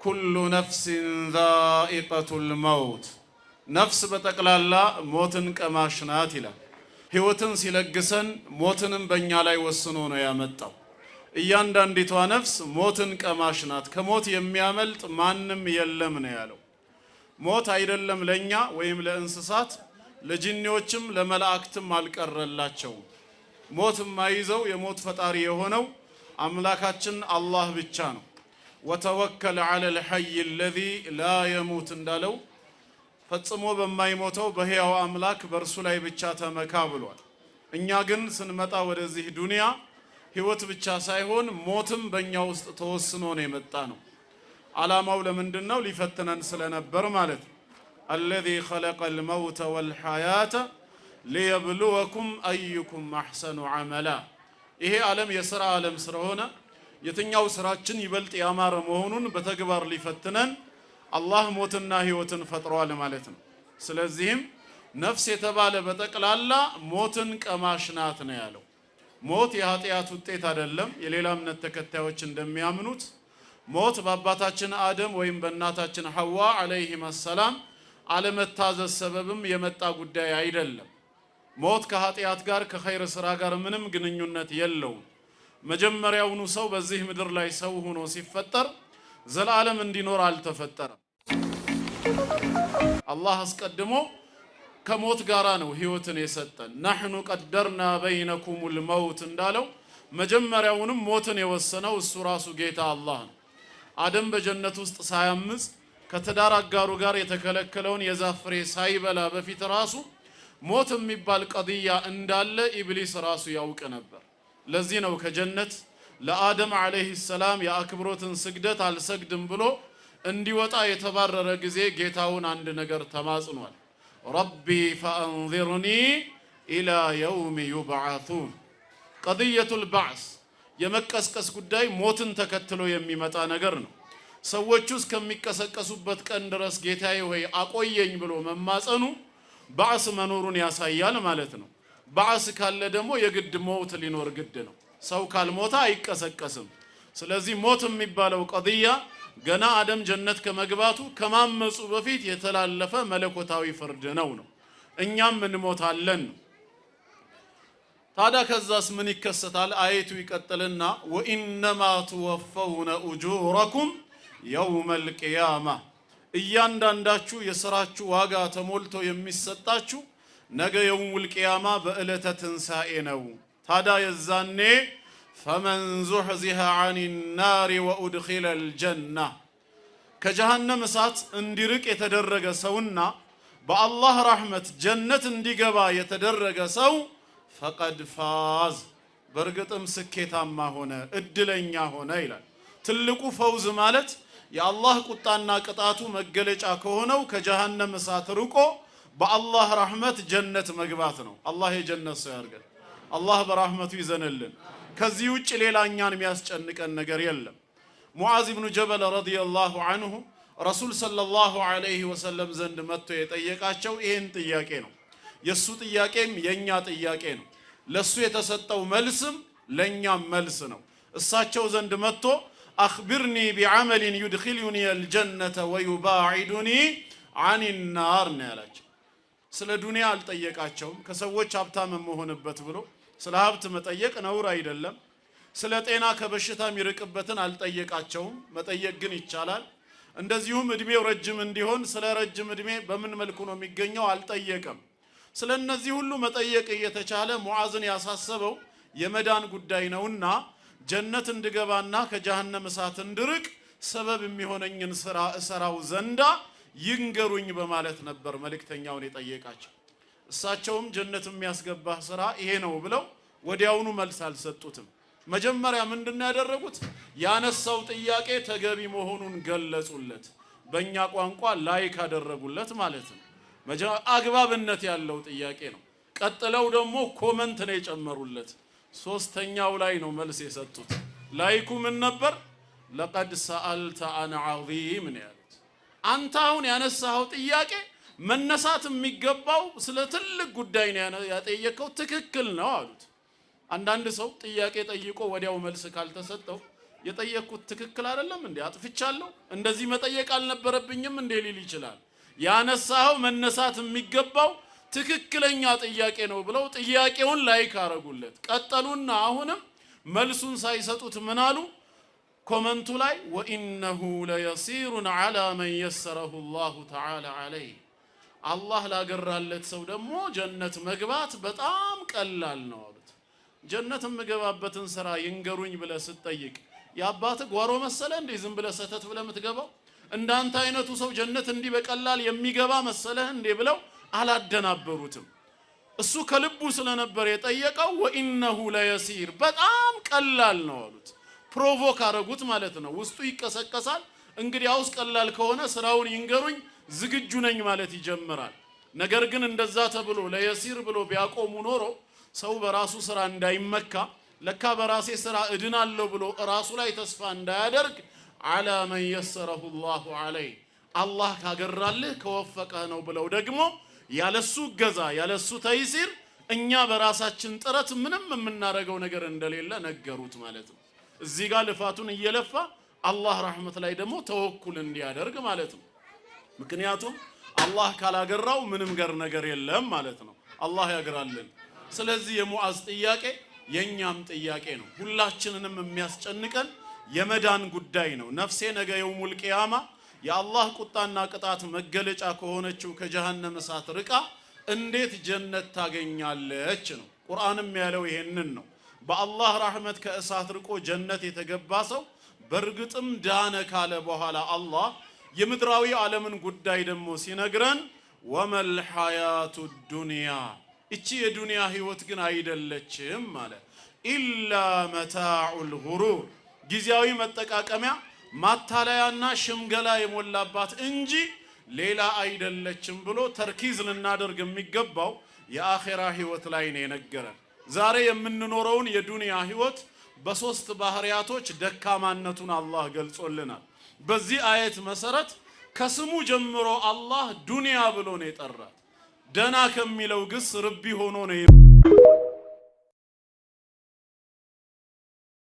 ኩሉ ነፍሲን ዛኢቀቱል መውት ነፍስ በጠቅላላ ሞትን ቀማሽ ናት ይላል። ህይወትን ሲለግሰን ሞትንም በእኛ ላይ ወስኖ ነው ያመጣው። እያንዳንዲቷ ነፍስ ሞትን ቀማሽ ናት። ከሞት የሚያመልጥ ማንም የለም ነው ያለው። ሞት አይደለም ለኛ ወይም ለእንስሳት ለጂኒዎችም ለመላእክትም አልቀረላቸውም። ሞት የማይዘው የሞት ፈጣሪ የሆነው አምላካችን አላህ ብቻ ነው። ወተወከል ዐለል ሐይ አለዚ ላ የሙት እንዳለው ፈጽሞ በማይሞተው በሕያው አምላክ በእርሱ ላይ ብቻ ተመካ ብሏል። እኛ ግን ስንመጣ ወደዚህ ዱንያ ህይወት ብቻ ሳይሆን ሞትም በእኛ ውስጥ ተወስኖ ነው የመጣ ነው። ዓላማው ለምንድነው? ሊፈትነን ስለነበር ማለት ነው። አለዚ ኸለቀል መውተ ወልሐያተ ሊየብሉወኩም አዩኩም አሕሰኑ ዐመላ። ይሄ ዓለም የሥራ ዓለም ስለሆነ የትኛው ስራችን ይበልጥ ያማረ መሆኑን በተግባር ሊፈትነን አላህ ሞትና ህይወትን ፈጥሯል ማለት ነው። ስለዚህም ነፍስ የተባለ በጠቅላላ ሞትን ቀማሽ ናት ነው ያለው። ሞት የኃጢአት ውጤት አይደለም። የሌላ እምነት ተከታዮች እንደሚያምኑት ሞት በአባታችን አደም ወይም በእናታችን ሐዋ አለይሂም ሰላም አለመታዘዝ ሰበብም የመጣ ጉዳይ አይደለም። ሞት ከኃጢአት ጋር ከኸይር ስራ ጋር ምንም ግንኙነት የለውም። መጀመሪያውኑ ሰው በዚህ ምድር ላይ ሰው ሆኖ ሲፈጠር ዘላለም እንዲኖር አልተፈጠረም። አላህ አስቀድሞ ከሞት ጋራ ነው ህይወትን የሰጠን። ነሕኑ ቀደርና በይነኩሙል መውት እንዳለው መጀመሪያውንም ሞትን የወሰነው እሱ ራሱ ጌታ አላህ ነው። አደም በጀነት ውስጥ ሳያምፅ ከትዳር አጋሩ ጋር የተከለከለውን የዛፍ ፍሬ ሳይበላ በፊት ራሱ ሞት የሚባል ቀድያ እንዳለ ኢብሊስ ራሱ ያውቅ ነበር። ለዚህ ነው ከጀነት ለአደም አለይሂ ሰላም የአክብሮትን ስግደት አልሰግድም ብሎ እንዲወጣ የተባረረ ጊዜ ጌታውን አንድ ነገር ተማጽኗል። ረቢ ፈአንዚርኒ ኢላ የውም ዩብዓቱን። ቀድየቱል ባዕስ የመቀስቀስ ጉዳይ ሞትን ተከትሎ የሚመጣ ነገር ነው። ሰዎቹ እስከሚቀሰቀሱበት ቀን ድረስ ጌታዬ ሆይ አቆየኝ ብሎ መማጸኑ ባዕስ መኖሩን ያሳያል ማለት ነው። ባዕስ ካለ ደግሞ የግድ ሞት ሊኖር ግድ ነው። ሰው ካልሞታ አይቀሰቀስም። ስለዚህ ሞት የሚባለው ቀድያ ገና አደም ጀነት ከመግባቱ ከማመፁ በፊት የተላለፈ መለኮታዊ ፍርድ ነው። እኛም እንሞታለን። ታዲያ ከዛስ ምን ይከሰታል? አየቱ ይቀጥልና ወኢነማ ትወፈውነ ኡጁረኩም የውመል ቂያማ፣ እያንዳንዳችሁ የሥራችሁ ዋጋ ተሞልቶ የሚሰጣችሁ ነገ የውሙል ቂያማ በዕለተ ትንሣኤ ነው። ታዲያ የዛኔ ፈመን ዙሕዚሀ ዐኒ ናሪ ወኡድኺለል ጀና፣ ከጀሃነም እሳት እንዲርቅ የተደረገ ሰውና በአላህ ረሕመት ጀነት እንዲገባ የተደረገ ሰው ፈቀድ ፋዝ፣ በእርግጥም ስኬታማ ሆነ እድለኛ ሆነ ይላል። ትልቁ ፈውዝ ማለት የአላህ ቁጣና ቅጣቱ መገለጫ ከሆነው ከጀሃነም እሳት ርቆ በአላህ ረሕመት ጀነት መግባት ነው። አላህ የጀነት ሰው ያርገን። አላህ በረሕመቱ ይዘንልን። ከዚህ ውጭ ሌላኛን የሚያስጨንቀን ነገር የለም። ሙዓዝ ብኑ ጀበል ረዲየላሁ ዐንሁ ረሱል ሰለላሁ ዐለይሂ ወሰለም ዘንድ መጥቶ የጠየቃቸው ይህን ጥያቄ ነው። የሱ ጥያቄም የኛ ጥያቄ ነው። ለሱ የተሰጠው መልስም ለኛም መልስ ነው። እሳቸው ዘንድ መጥቶ አኽቢርኒ ቢዐመሊን ዩድኺሉኒ አልጀነተ ወዩባዒዱኒ ዐኒ ናር ነው ያላቸው። ስለ ዱንያ አልጠየቃቸውም። ከሰዎች ሀብታም መሆንበት ብሎ ስለ ሀብት መጠየቅ ነውር አይደለም። ስለ ጤና ከበሽታ የሚርቅበትን አልጠየቃቸውም። መጠየቅ ግን ይቻላል። እንደዚሁም እድሜው ረጅም እንዲሆን ስለ ረጅም እድሜ በምን መልኩ ነው የሚገኘው አልጠየቀም። ስለ እነዚህ ሁሉ መጠየቅ እየተቻለ ሙዓዝን ያሳሰበው የመዳን ጉዳይ ነውና ጀነት እንድገባና ከጀሃነም እሳት እንድርቅ ሰበብ የሚሆነኝን ስራ እሰራው ዘንዳ ይንገሩኝ በማለት ነበር መልእክተኛውን የጠየቃቸው። እሳቸውም ጀነት የሚያስገባህ ስራ ይሄ ነው ብለው ወዲያውኑ መልስ አልሰጡትም። መጀመሪያ ምንድነው ያደረጉት? ያነሳው ጥያቄ ተገቢ መሆኑን ገለጹለት። በእኛ ቋንቋ ላይክ አደረጉለት ማለት ነው። አግባብነት ያለው ጥያቄ ነው። ቀጥለው ደግሞ ኮመንት ነው የጨመሩለት። ሶስተኛው ላይ ነው መልስ የሰጡት። ላይኩ ምን ነበር? ለቀድ ሰአልተ አን ዐዚም ነው ያሉት። አንተ አሁን ያነሳው ጥያቄ መነሳት የሚገባው ስለ ትልቅ ጉዳይ ነው ያጠየቀው፣ ትክክል ነው አሉት። አንዳንድ ሰው ጥያቄ ጠይቆ ወዲያው መልስ ካልተሰጠው የጠየቅኩት ትክክል አይደለም እንዴ? አጥፍቻለሁ? እንደዚህ መጠየቅ አልነበረብኝም እንዴ ሊል ይችላል። ያነሳው መነሳት የሚገባው ትክክለኛ ጥያቄ ነው ብለው ጥያቄውን ላይክ አረጉለት። ቀጠሉና አሁንም መልሱን ሳይሰጡት ምን አሉ? ኮመንቱ ላይ ወኢነሁ ለየሲሩን ዐላ መን የሰረሁ ላሁ ተዓላ ዐለይህ፣ አላህ ላገራለት ሰው ደግሞ ጀነት መግባት በጣም ቀላል ነው አሉት። ጀነት የምገባበትን ስራ ይንገሩኝ ብለህ ስትጠይቅ የአባት ጓሮ መሰለ እንዴ ዝም ብለህ ሰተት ብለህ የምትገባው? እንዳንተ አይነቱ ሰው ጀነት እንዲህ በቀላል የሚገባ መሰለህ እንዴ ብለው አላደናበሩትም። እሱ ከልቡ ስለነበር የጠየቀው ወኢነሁ ለየሲር በጣም ቀላል ነው አሉት። ፕሮቮክ አረጉት ማለት ነው። ውስጡ ይቀሰቀሳል። እንግዲህ አውስ ቀላል ከሆነ ስራውን ይንገሩኝ ዝግጁ ነኝ ማለት ይጀምራል። ነገር ግን እንደዛ ተብሎ ለየሲር ብሎ ቢያቆሙ ኖሮ ሰው በራሱ ስራ እንዳይመካ ለካ በራሴ ስራ እድናለሁ ብሎ ራሱ ላይ ተስፋ እንዳያደርግ ዐላ መን የሰረሁ ላሁ ዐለይህ አላህ ካገራልህ ከወፈቀህ ነው ብለው ደግሞ ያለሱ ገዛ ያለሱ ተይሲር እኛ በራሳችን ጥረት ምንም የምናረገው ነገር እንደሌለ ነገሩት ማለት ነው። እዚህ ጋር ልፋቱን እየለፋ አላህ ረህመት ላይ ደግሞ ተወኩል እንዲያደርግ ማለት ነው። ምክንያቱም አላህ ካላገራው ምንም ነገር የለም ማለት ነው። አላህ ያግራልን። ስለዚህ የሙዓዝ ጥያቄ የኛም ጥያቄ ነው። ሁላችንንም የሚያስጨንቀን የመዳን ጉዳይ ነው። ነፍሴ ነገ የውሙል ቂያማ የአላህ ቁጣና ቅጣት መገለጫ ከሆነችው ከጀሃነም እሳት ርቃ እንዴት ጀነት ታገኛለች ነው። ቁርአንም ያለው ይሄንን ነው። በአላህ ረህመት ከእሳት ርቆ ጀነት የተገባ ሰው በእርግጥም ዳነ ካለ በኋላ አላህ የምድራዊ ዓለምን ጉዳይ ደግሞ ሲነግረን ወመል ሐያቱ ዱንያ እቺ የዱንያ ህይወት ግን አይደለችም ማለት ኢላ መታዑል ጉሩር ጊዜያዊ መጠቃቀሚያ ማታለያና ሽምገላ የሞላባት እንጂ ሌላ አይደለችም ብሎ ተርኪዝ ልናደርግ የሚገባው የአኺራ ህይወት ላይ ነው የነገረን። ዛሬ የምንኖረውን የዱንያ ህይወት በሶስት ባህሪያቶች ደካማነቱን አላህ ገልጾልናል። በዚህ አየት መሰረት ከስሙ ጀምሮ አላህ ዱንያ ብሎ ነው የጠራት። ደና ከሚለው ግስ ርቢ ሆኖ ነው